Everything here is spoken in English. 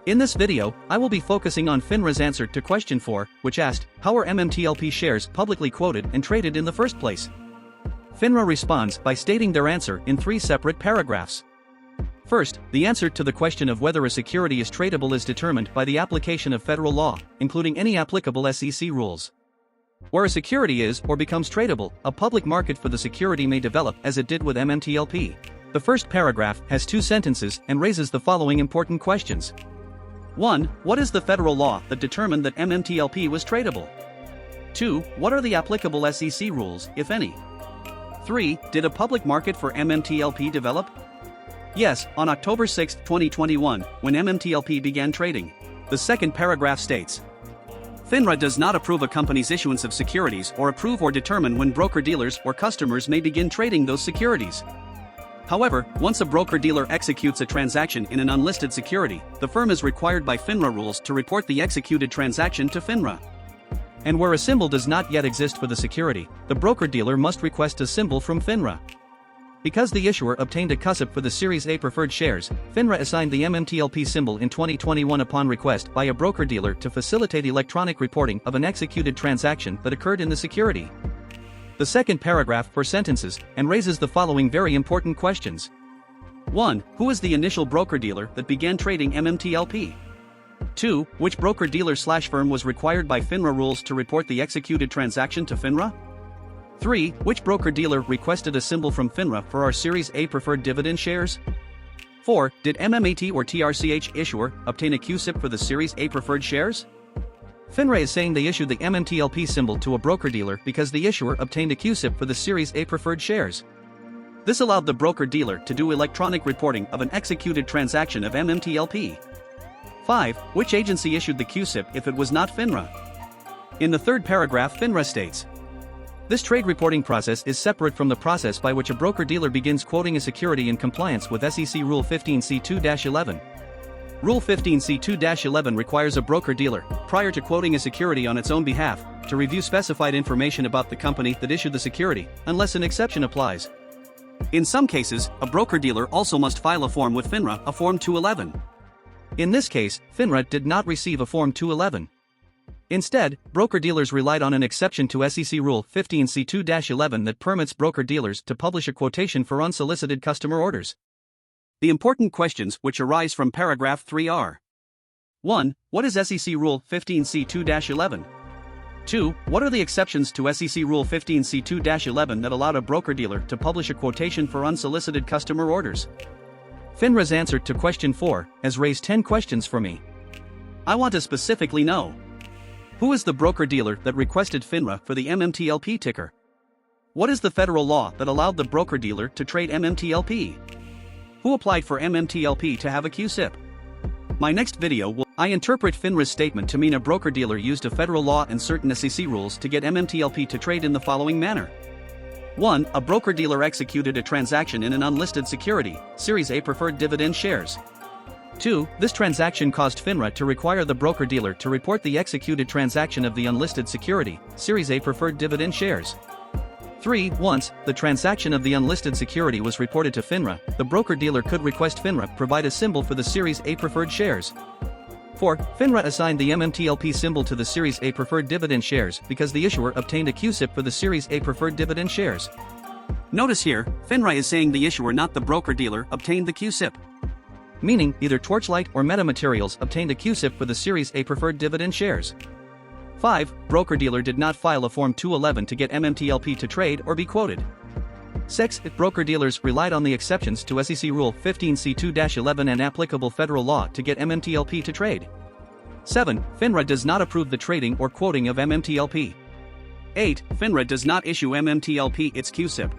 In this video, I will be focusing on FINRA'S answer to question 4, which asked, how are MMTLP shares publicly quoted and traded in the first place? FINRA responds by stating their answer in 3 separate paragraphs. First, the answer to the question of whether a security is tradable is determined by the application of federal law, including any applicable SEC rules. Where a security is or becomes tradable, a public market for the security may develop as it did with MMTLP. The first paragraph has 2 sentences and raises the following important questions. 1. What is the federal law that determined that MMTLP was tradable? 2. What are the applicable SEC rules, if any? 3. Did a public market for MMTLP develop? Yes, on October 6, 2021, when MMTLP began trading. The second paragraph states, FINRA does not approve a company's issuance of securities or approve or determine when broker-dealers or customers may begin trading those securities. However, once a broker-dealer executes a transaction in an unlisted security, the firm is required by FINRA rules to report the executed transaction to FINRA. And where a symbol does not yet exist for the security, the broker-dealer must request a symbol from FINRA. Because the issuer obtained a CUSIP for the Series A preferred shares, FINRA assigned the MMTLP symbol in 2021 upon request by a broker-dealer to facilitate electronic reporting of an executed transaction that occurred in the security. The second paragraph for sentences and raises the following very important questions. 1. Who is the initial broker-dealer that began trading MMTLP? 2. Which broker-dealer/firm was required by FINRA rules to report the executed transaction to FINRA? 3. Which broker-dealer requested a symbol from FINRA for our Series A preferred dividend shares? 4. Did MMAT or TRCH issuer obtain a CUSIP for the Series A preferred shares? FINRA is saying they issued the MMTLP symbol to a broker-dealer because the issuer obtained a CUSIP for the Series A preferred shares. This allowed the broker-dealer to do electronic reporting of an executed transaction of MMTLP. 5. Which agency issued the CUSIP if it was not FINRA? In the third paragraph, FINRA states, this trade reporting process is separate from the process by which a broker-dealer begins quoting a security in compliance with SEC Rule 15c2-11. Rule 15c2-11 requires a broker-dealer, prior to quoting a security on its own behalf, to review specified information about the company that issued the security, unless an exception applies. In some cases, a broker-dealer also must file a form with FINRA, a Form 211. In this case, FINRA did not receive a Form 211. Instead, broker-dealers relied on an exception to SEC Rule 15c2-11 that permits broker-dealers to publish a quotation for unsolicited customer orders. The important questions which arise from paragraph 3 are: 1. What is SEC Rule 15c2-11? 2. What are the exceptions to SEC Rule 15c2-11 that allowed a broker-dealer to publish a quotation for unsolicited customer orders? FINRA's answer to question 4 has raised 10 questions for me. I want to specifically know: who is the broker-dealer that requested FINRA for the MMTLP ticker? What is the federal law that allowed the broker-dealer to trade MMTLP? Who applied for MMTLP to have a CUSIP? My next video will. I interpret FINRA's statement to mean a broker-dealer used a federal law and certain SEC rules to get MMTLP to trade in the following manner. 1. A broker-dealer executed a transaction in an unlisted security, Series A preferred dividend shares. 2. This transaction caused FINRA to require the broker-dealer to report the executed transaction of the unlisted security, Series A preferred dividend shares. 3. Once the transaction of the unlisted security was reported to FINRA, the broker-dealer could request FINRA provide a symbol for the Series A preferred shares. 4. FINRA assigned the MMTLP symbol to the Series A preferred dividend shares because the issuer obtained a CUSIP for the Series A preferred dividend shares. Notice here, FINRA is saying the issuer, not the broker-dealer, obtained the CUSIP. Meaning, either Torchlight or Metamaterials obtained a CUSIP for the Series A preferred dividend shares. 5. Broker-dealer did not file a Form 211 to get MMTLP to trade or be quoted. 6. Broker-dealers relied on the exceptions to SEC Rule 15c2-11 and applicable federal law to get MMTLP to trade. 7. FINRA does not approve the trading or quoting of MMTLP. 8. FINRA does not issue MMTLP its CUSIP.